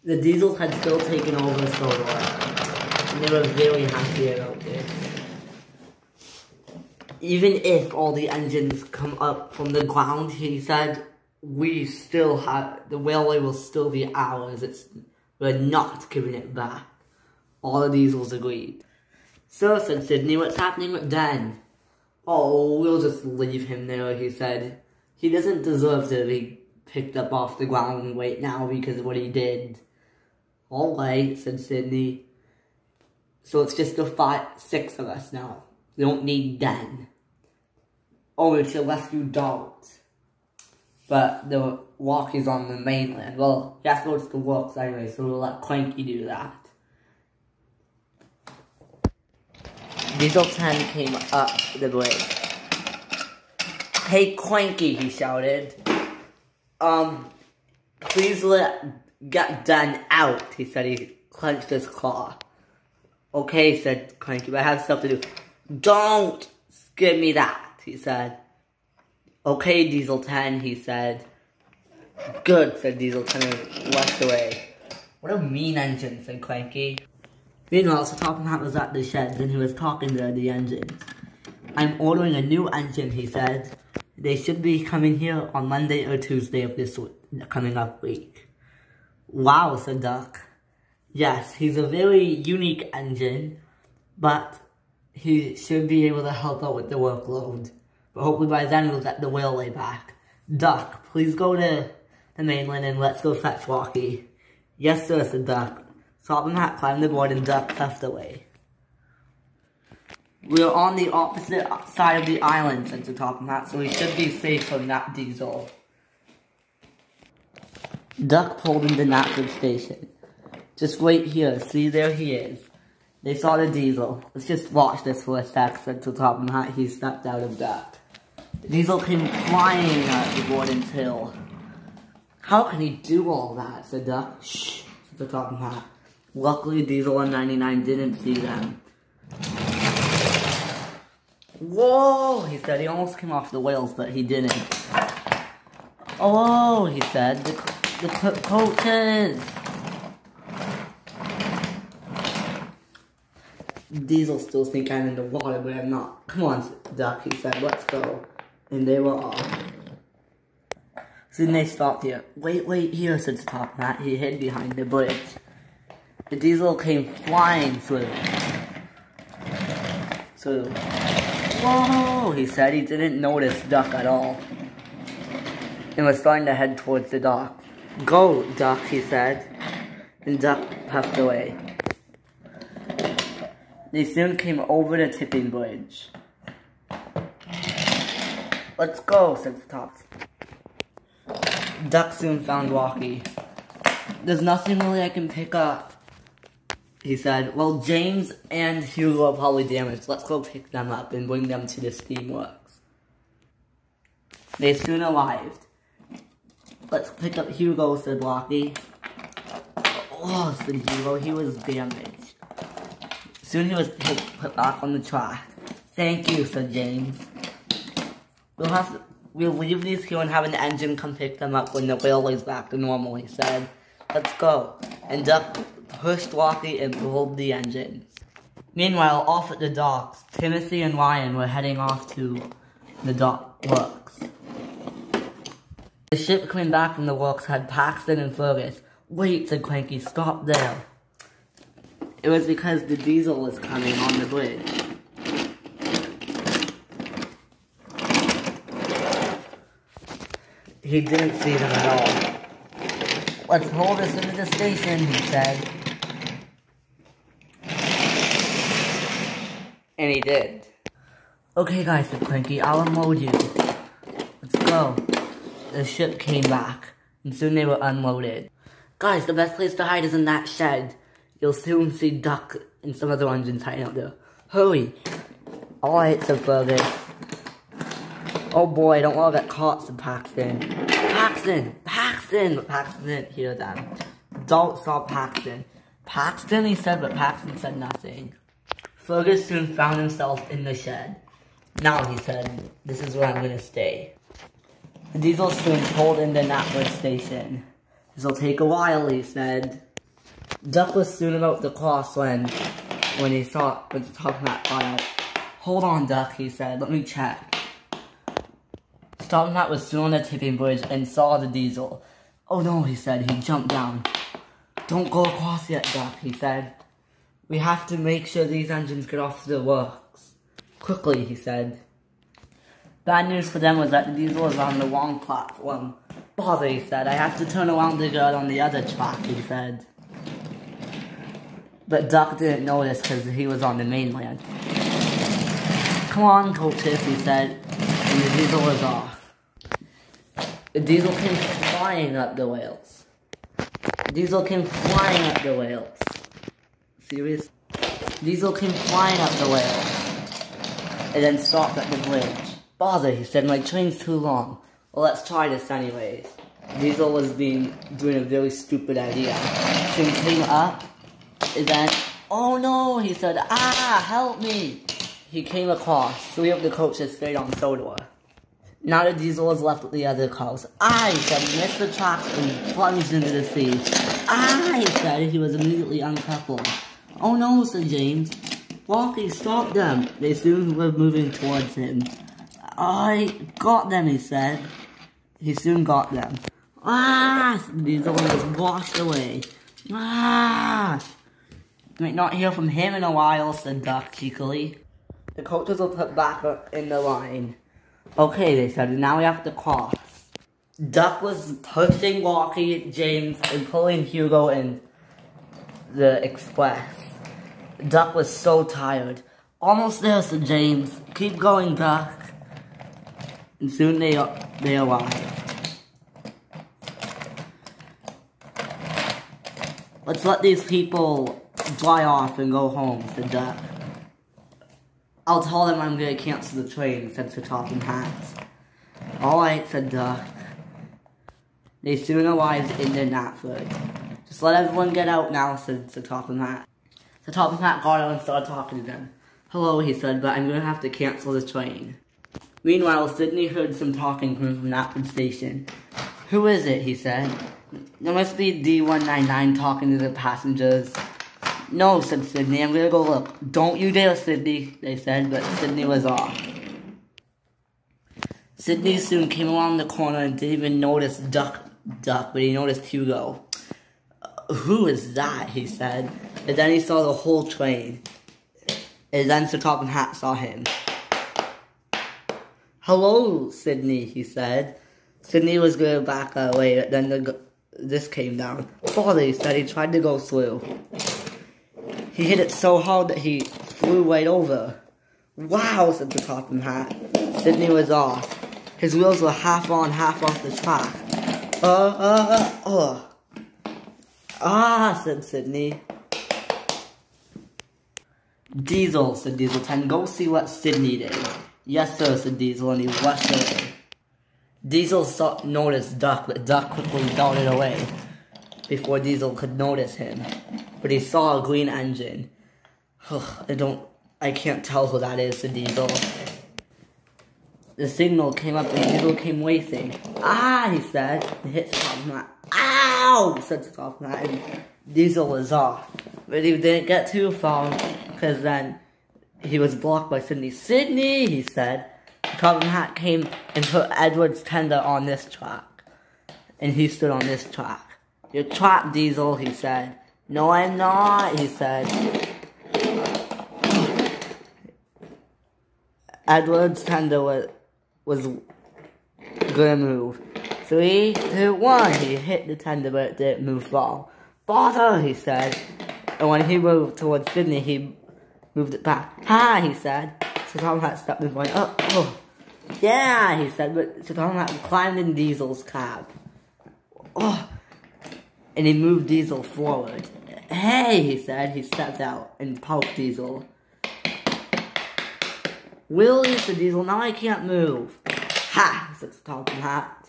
The Diesels had still taken over Sodor, and they were very happy about this. Even if all the engines come up from the ground, he said, the railway will still be ours. We're not giving it back. All the Diesels agreed. So, said Sydney, what's happening with Dan? Oh, we'll just leave him there, he said. He doesn't deserve to be picked up off the ground right now because of what he did. Alright, said Sydney. So it's just the 6 of us now. We don't need Dan. Oh, it's a rescue dog. But the walk is on the mainland. Well, he has to go to the works anyway, so we'll let Cranky do that. Diesel 10 came up the bridge. Hey, Cranky, he shouted. Please get Dan out, he said. He clenched his claw. Okay, said Cranky, but I have stuff to do. Don't give me that, he said. Okay, Diesel 10, he said. Good, said Diesel 10 and walked away. What a mean engine, said Cranky. Meanwhile, so Top Hat was at the sheds and he was talking to the engines. I'm ordering a new engine, he said. They should be coming here on Monday or Tuesday of this coming up week. Wow, said Duck. Yes, he's a very unique engine, but he should be able to help out with the workload. But hopefully by then we'll get the railway back. Duck, please go to the mainland and let's go fetch Walkie. Yes, sir, said Duck. Top Hat climbed the board and Duck puffed away. We're on the opposite side of the island, said the Top Hat, so we should be safe from that Diesel. Duck pulled into Knapford Station. Just wait here, see, there he is. They saw the Diesel. Let's just watch this for a sec, said the Top Hat. He stepped out of Duck. The Diesel came flying at the Gordon's Hill. How can he do all that, said Duck. Shh, said the Top Hat. Luckily, Diesel 199 didn't see them. Whoa, he said. He almost came off the rails, but he didn't. Oh, he said. The coaches. Diesel still think I'm in the water, but I'm not. Come on, Duck, he said. Let's go. And they were off. Soon they stopped here. Wait here, said the Top Hat. He hid behind the bridge. The Diesel came flying through. Whoa, he said. He didn't notice Duck at all. And was starting to head towards the dock. Go, Duck, he said. And Duck puffed away. They soon came over the tipping bridge. Let's go, said the Top. Duck soon found Walkie. There's nothing really I can pick up, he said. Well, James and Hugo are probably damaged. Let's go pick them up and bring them to the steamworks. They soon arrived. Let's pick up Hugo, said Walkie. Oh, said Hugo, he was damaged. Soon he was put back on the track. Thank you, said James. We'll leave these here and have an engine come pick them up when the railway's back to normal, he said. Let's go. And Duck pushed Walkie and pulled the engines. Meanwhile, off at the docks, Timothy and Ryan were heading off to the dock works. The ship coming back from the works had Paxton and Fergus. Wait, said Cranky, stop there. It was because the Diesel was coming on the bridge. He didn't see them at all. Let's hold us into the station, he said. And he did. Okay guys, said Cranky, I'll unload you. Let's go. The ship came back, and soon they were unloaded. Guys, the best place to hide is in that shed. You'll soon see Duck and some other engines hiding out there. Hurry! Alright, said Fergus. Oh boy, I don't want to get caught, said Paxton. Paxton! Paxton! But Paxton didn't hear them. Don't saw Paxton. Paxton, he said, but Paxton said nothing. Fergus soon found himself in the shed. Now, he said, this is where I'm going to stay. The Diesel soon pulled into Knapford Station. This'll take a while, he said. Duck was soon about to cross when he saw the top hat got out. Hold on, Duck, he said. Let me check. Top hat was still on the tipping bridge and saw the diesel. Oh no, he said. He jumped down. Don't go across yet, Duck, he said. We have to make sure these engines get off the works. Quickly, he said. Bad news for them was that the diesel was on the wrong platform. Bother, he said. I have to turn around to get on the other track, he said. But Duck didn't notice because he was on the mainland. Come on, coaches, he said. And the diesel was off. The diesel came flying up the rails. Diesel came flying up the rails. Serious? Diesel came flying up the rails. And then stopped at the bridge. Bother, he said, my train's too long. Well, let's try this anyways. Diesel was doing a very stupid idea. So he came up, and then, oh no, he said, ah, help me. He came across. 3 of the coaches stayed on Sodor. Now the diesel was left with the other cars. Ah, he said, he missed the tracks and plunged into the sea. Ah, he said, he was immediately uncoupled. Oh no, said James. Rocky, stop them. They soon were moving towards him. I got them, he said. He soon got them. Ah, the diesel was washed away. Ah. Might not hear from him in a while, said Duck cheekily. The coaches were put back in the line. Okay, they said, now we have to cross. Duck was pushing Rocky, James, and pulling Hugo in the express. Duck was so tired. Almost there, said James. Keep going, Duck. And soon they arrived. Let's let these people dry off and go home, said Duck. I'll tell them I'm gonna cancel the train, said Sir Topham Hatt. Alright, said Duck. They soon arrived in the Knapford. Just let everyone get out now, said Sir Topham Hatt. Sir Topham Hatt got out and started talking to them. Hello, he said, but I'm gonna have to cancel the train. Meanwhile, Sydney heard some talking from Knapford Station. Who is it, he said. There must be D199 talking to the passengers. No, said Sydney, I'm gonna go look. Don't you dare, Sydney, they said, but Sydney was off. Sydney soon came around the corner and didn't even notice Duck, but he noticed Hugo. Who is that, he said. And then he saw the whole train. And then Sir Topham Hatt saw him. Hello, Sydney, he said. Sydney was gonna back away, but then this came down. Father, he said, he tried to go through. He hit it so hard that he flew right over. Wow, said the Topham Hatt. Sydney was off. His wheels were half on, half off the track. Ah, said Sydney. Diesel, said Diesel 10, go see what Sydney did. Yes, sir, said Diesel, and he rushed away. Diesel noticed Duck, but Duck quickly darted away before Diesel could notice him. But he saw a green engine. I can't tell who that is, said Diesel. The signal came up and Diesel came racing. Ah, he said, and hit Topham Hatt. Ow, said Topham Hatt, and Diesel was off. But he didn't get too far, because then he was blocked by Sydney. Sydney, he said. Topham Hatt came and put Edward's tender on this track. And he stood on this track. You're trapped, Diesel, he said. No, I'm not, he said. Edward's tender was gonna move. 3, 2, 1. He hit the tender, but it didn't move far. Bother, he said. And when he moved towards Sydney, he moved it back. Ha, he said. So Topham Hatt stepped in front. Oh. Yeah, he said, but so Topham Hatt climbed in Diesel's cab. Oh. And he moved Diesel forward. Hey, he said. He stepped out and poked Diesel. Willie, said Diesel, now I can't move. Ha, said Topham Hatt.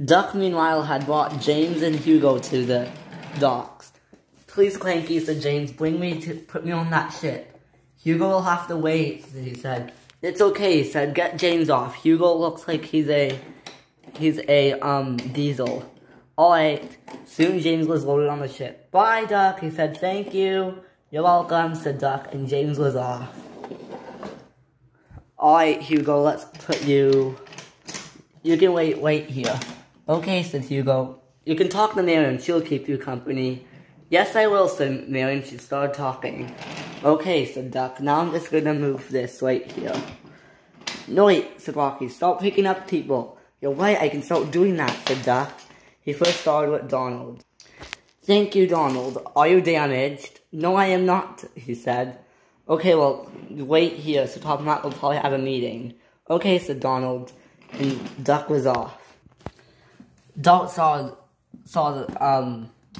Duck, meanwhile, had brought James and Hugo to the docks. Please, Clanky, said James, put me on that ship. Hugo will have to wait, he said. It's okay, he said, get James off. Hugo looks like he's a diesel. Alright, soon James was loaded on the ship. Bye, Duck, he said. Thank you. You're welcome, said Duck, and James was off. Alright, Hugo, let's put you... You can wait here. Okay, said Hugo. You can talk to Marion, she'll keep you company. Yes, I will, said Marion. She started talking. Okay, said Duck. Now I'm just gonna move this right here. No, wait, said Rocky. Stop picking up people. You're right, I can start doing that, said Duck. He first started with Donald. Thank you, Donald. Are you damaged? No, I am not, he said. Okay, well, wait here, so Top Hat will probably have a meeting. Okay, said Donald. And Duck was off. Duck saw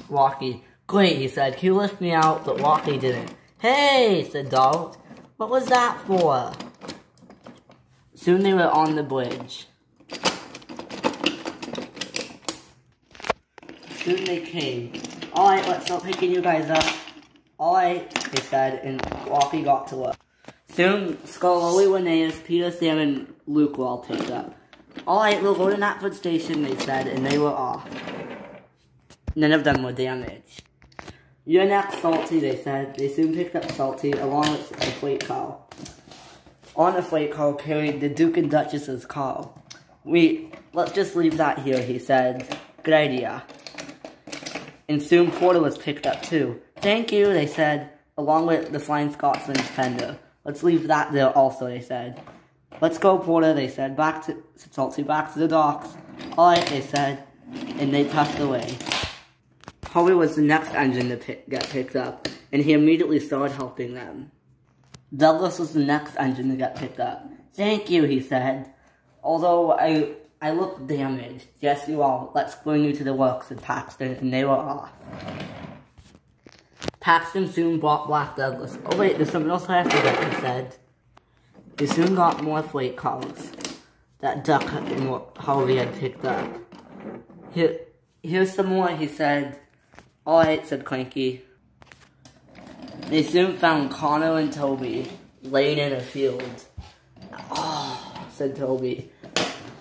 Rocky. Great, he said. Can you lift me out? But Rocky didn't. Hey, said Donald. What was that for? Soon they were on the bridge. Soon they came. Alright, let's start picking you guys up. Alright, they said, and Rocky got to work. Soon, Scully, Linnaeus, Peter, Sam, and Luke were all picked up. Alright, we'll go to Knapford Station, they said, and they were off. None of them were damaged. You're next, Salty, they said. They soon picked up Salty, along with the freight car. On the freight car carried the Duke and Duchess's car. Let's just leave that here, he said. Good idea. And soon Porter was picked up too. Thank you, they said, along with the Flying Scotsman's tender. Let's leave that there also, they said. Let's go, Porter, they said. Salty, back to the docks. Alright, they said, and they puffed away. Harvey was the next engine to get picked up, and he immediately started helping them. Douglas was the next engine to get picked up. Thank you, he said. Although I look damaged. Yes, you are. Let's bring you to the works, said Paxton, and they were off. Paxton soon brought Black Douglas. Oh wait, there's something else I have to get, he said. They soon got more freight cars that Duck and Harvey had picked up. Here's some more, he said. Alright, said Clanky. They soon found Connor and Toby laying in a field. Oh, said Toby.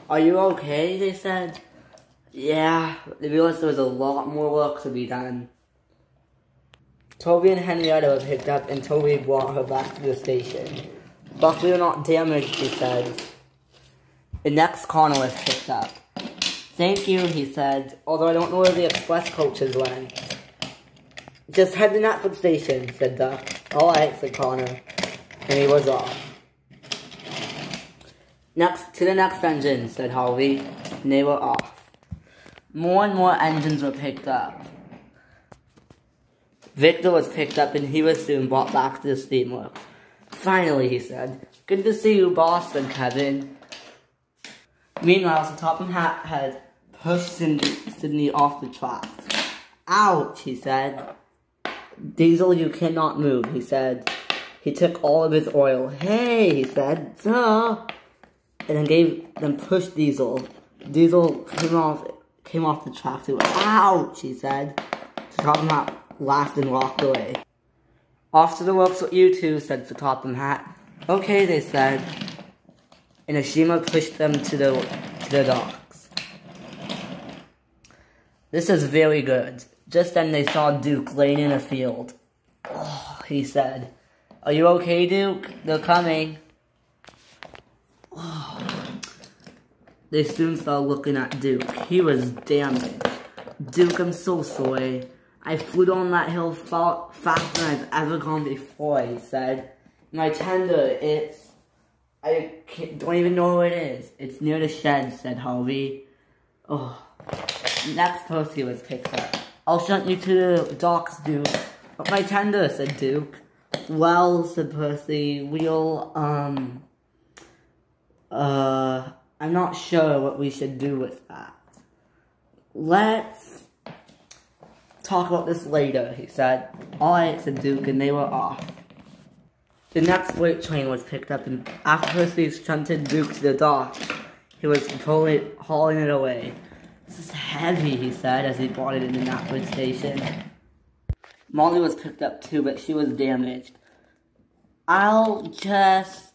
Are you okay, they said. Yeah, they realized there was a lot more work to be done. Toby and Henrietta were picked up, and Toby brought her back to the station. Luckily, they're not damaged, he said. The next Connor was picked up. Thank you, he said, although I don't know where the express coaches went. Just head to Knapford Station, said Duck. Alright, said Connor. And he was off. To the next engine, said Harvey. And they were off. More and more engines were picked up. Victor was picked up and he was soon brought back to the steamworks. Finally, he said. Good to see you, boss, said Kevin. Meanwhile, the Topham Hat had pushed Sydney off the tracks. Ouch, he said. Diesel, you cannot move, he said. He took all of his oil. Hey, he said. Duh. And then pushed Diesel. Diesel came off the track too. Ouch, he said. The Topham Hat laughed and walked away. Off to the works with you two, said the Topham Hat. Okay, they said. And Ashima pushed them to the docks. This is very good. Just then they saw Duke laying in a field. Oh, he said. Are you okay, Duke? They're coming. Oh. They soon started looking at Duke. He was damaged. Duke, I'm so sorry. I flew down that hill faster than I've ever gone before, he said. My tender, I don't even know where it is. It's near the shed, said Harvey. Oh. Next Percy was picked up. I'll shunt you to the docks, Duke. But my tender, said Duke. Well, said Percy, I'm not sure what we should do with that. Let's talk about this later, he said. Alright, said Duke, and they were off. The next freight train was picked up, and after Percy shunted Duke to the dock, he was hauling it away. This is heavy, he said, as he brought it into Knapford Station. Molly was picked up too, but she was damaged. I'll just,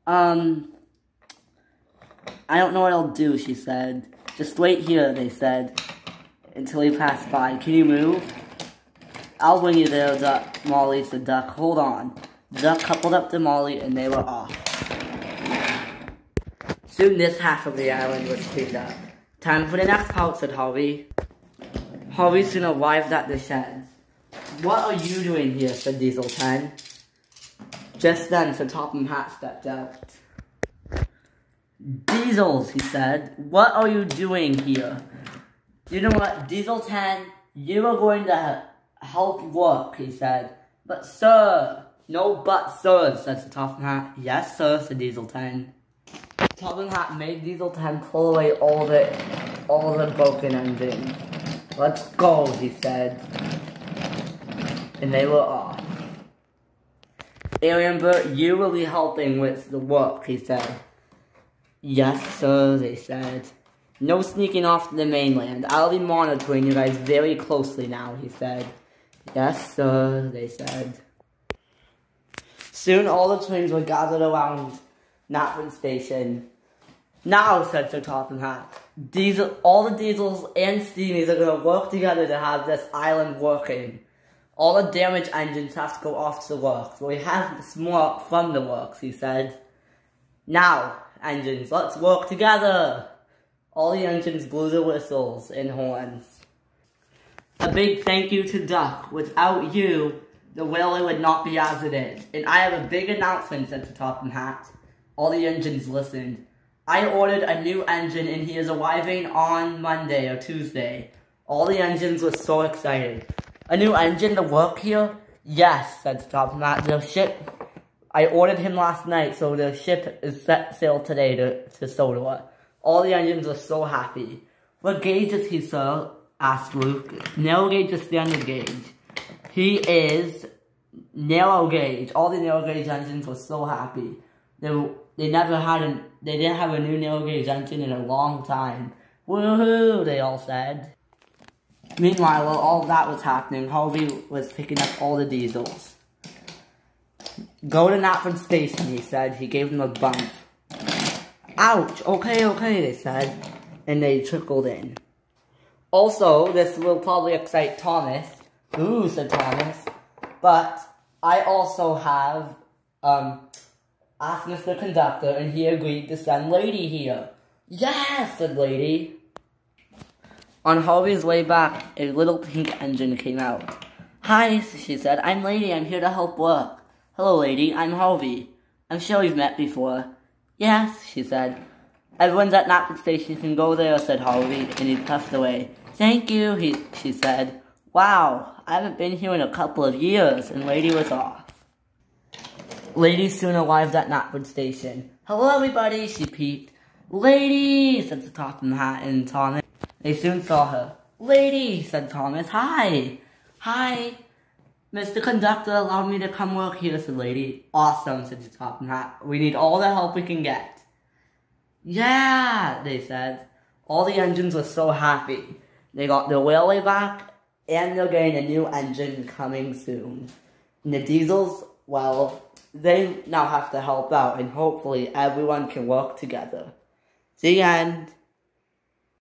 I don't know what I'll do, she said. Just wait here, they said. until he passed by. Can you move? I'll bring you there, Duck. Molly said Duck. Hold on. Duck coupled up to Molly and they were off. Soon this half of the island was cleaned up. Time for the next part, said Harvey. Harvey soon arrived at the sheds. What are you doing here, said Diesel 10. Just then, Sir Topham Hatt stepped out. Diesels, he said, what are you doing here? You know what, Diesel 10, you are going to help work, he said. But sir, no but sir, said Sir Topham Hatt. Yes sir, said Diesel 10. Topham Hatt made Diesel 10 pull away all the broken engines. Let's go, he said. And they were off. Arian Bert, you will be helping with the work, he said. Yes, sir, they said. No sneaking off to the mainland. I'll be monitoring you guys very closely now, he said. Yes, sir, they said. Soon all the twins were gathered around Knapford Station. Now, said Sir Topham Hatt, all the Diesels and Steamies are going to work together to have this island working. All the damaged engines have to go off to the works. We have some more from the works, he said. Now, engines, let's work together. All the engines blew their whistles and horns. A big thank you to Duck. Without you, the railway would not be as it is. And I have a big announcement, said Sir Topham Hatt. All the engines listened. I ordered a new engine and he is arriving on Monday or Tuesday. All the engines were so excited. A new engine to work here? Yes, said Sir Topham Hatt. The ship, I ordered him last night, so the ship is set sail today to Sodor. All the engines were so happy. What gauge is he, sir? Asked Luke. Narrow gauge or standard gauge? He is narrow gauge. All the narrow gauge engines were so happy. They didn't have a new narrow gauge engine in a long time. Woohoo, they all said. Meanwhile, while all that was happening, Harvey was picking up all the Diesels. Go to Knapford Station, he said. He gave them a bump. Ouch, okay, they said. And they trickled in. Also, this will probably excite Thomas. Ooh, said Thomas. But I also have asked Mr. Conductor, and he agreed to send Lady here. Yes, said Lady. On Harvey's way back, a little pink engine came out. Hi, she said. I'm Lady. I'm here to help work. Hello, Lady. I'm Harvey. I'm sure we've met before. Yes, she said. Everyone's at Knapford Station. You can go there, said Harvey, and he puffed away. Thank you, she said. Wow, I haven't been here in a couple of years, and Lady was off. Lady soon arrived at Knapford Station. Hello, everybody, she peeped. Lady, said Sir Topham Hatt and Thomas. They soon saw her. Lady, said Thomas. Hi. Hi. Mr. Conductor allowed me to come work here, said Lady. Awesome, said Sir Topham Hatt. We need all the help we can get. Yeah, they said. All the engines were so happy. They got their railway back, and they're getting a new engine coming soon. And the Diesels, well, they now have to help out, and hopefully everyone can work together. The end.